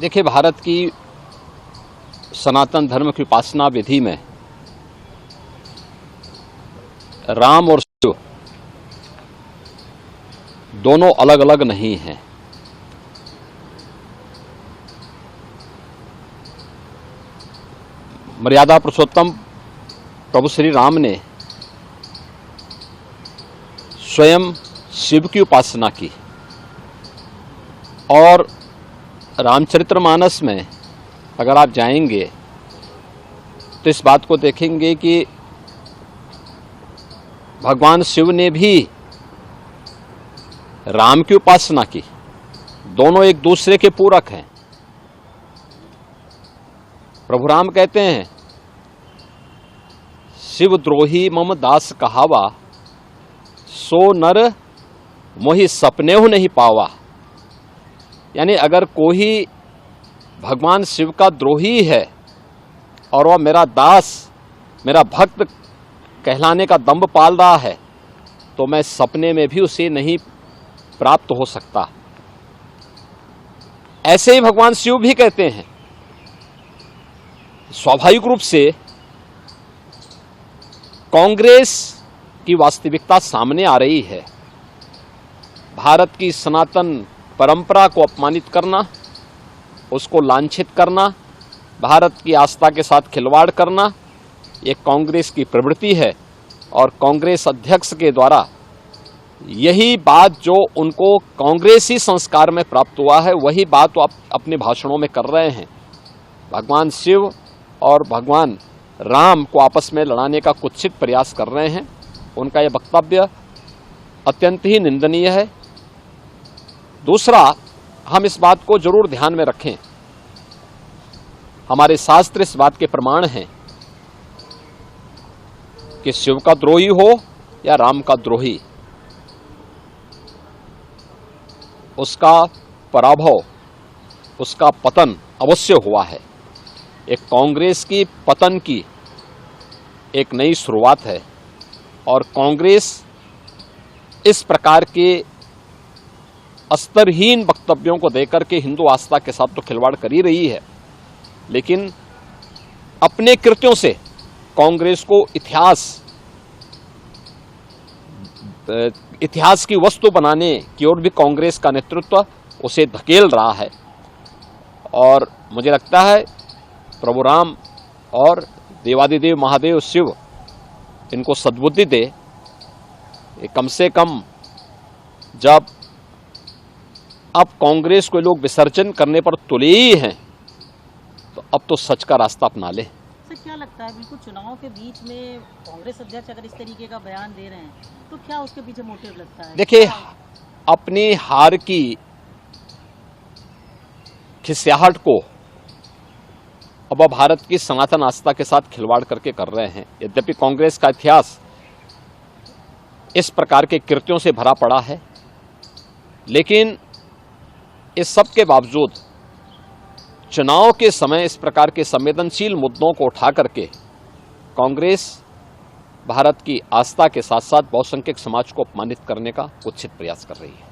देखिए, भारत की सनातन धर्म की उपासना विधि में राम और शिव दोनों अलग अलग नहीं हैं। मर्यादा पुरुषोत्तम प्रभु श्री राम ने स्वयं शिव की उपासना की और रामचरितमानस में अगर आप जाएंगे तो इस बात को देखेंगे कि भगवान शिव ने भी राम की उपासना की। दोनों एक दूसरे के पूरक हैं। प्रभु राम कहते हैं, शिव द्रोही मम दास कहावा, सो नर मोहि सपनेहु नहीं पावा। यानी अगर कोई भगवान शिव का द्रोही है और वह मेरा दास, मेरा भक्त कहलाने का दंभ पाल रहा है, तो मैं सपने में भी उसे नहीं प्राप्त हो सकता। ऐसे ही भगवान शिव भी कहते हैं। स्वाभाविक रूप से कांग्रेस की वास्तविकता सामने आ रही है। भारत की सनातन परंपरा को अपमानित करना, उसको लांछित करना, भारत की आस्था के साथ खिलवाड़ करना, ये कांग्रेस की प्रवृत्ति है। और कांग्रेस अध्यक्ष के द्वारा यही बात जो उनको कांग्रेसी संस्कार में प्राप्त हुआ है, वही बात वो अपने भाषणों में कर रहे हैं। भगवान शिव और भगवान राम को आपस में लड़ाने का कुत्सित प्रयास कर रहे हैं। उनका यह वक्तव्य अत्यंत ही निंदनीय है। दूसरा, हम इस बात को जरूर ध्यान में रखें, हमारे शास्त्र इस बात के प्रमाण हैं कि शिव का द्रोही हो या राम का द्रोही, उसका पराभव, उसका पतन अवश्य हुआ है। एक कांग्रेस की पतन की एक नई शुरुआत है और कांग्रेस इस प्रकार के स्तरहीन वक्तव्यों को देकर के हिंदू आस्था के साथ तो खिलवाड़ कर ही रही है, लेकिन अपने कृत्यों से कांग्रेस को इतिहास की वस्तु बनाने की ओर भी कांग्रेस का नेतृत्व उसे धकेल रहा है। और मुझे लगता है प्रभु राम और देवादिदेव महादेव शिव इनको सद्बुद्धि दे। कम से कम जब अब कांग्रेस को लोग विसर्जन करने पर तुले ही हैं, तो अब तो सच का रास्ता अपना ले। सर, क्या लगता है, बिल्कुल चुनाव के बीच में कांग्रेस अध्यक्ष अगर इस तरीके का बयान दे रहे हैं, तो क्या उसके पीछे मोटिव लगता है? देखिए, अपनी हार की खिसियाहट को अब वह भारत की सनातन आस्था के साथ खिलवाड़ करके कर रहे हैं। यद्यपि कांग्रेस का इतिहास इस प्रकार के कृत्यों से भरा पड़ा है, लेकिन इस सब के बावजूद चुनाव के समय इस प्रकार के संवेदनशील मुद्दों को उठा करके कांग्रेस भारत की आस्था के साथ साथ बहुसंख्यक समाज को अपमानित करने का कुत्सित प्रयास कर रही है।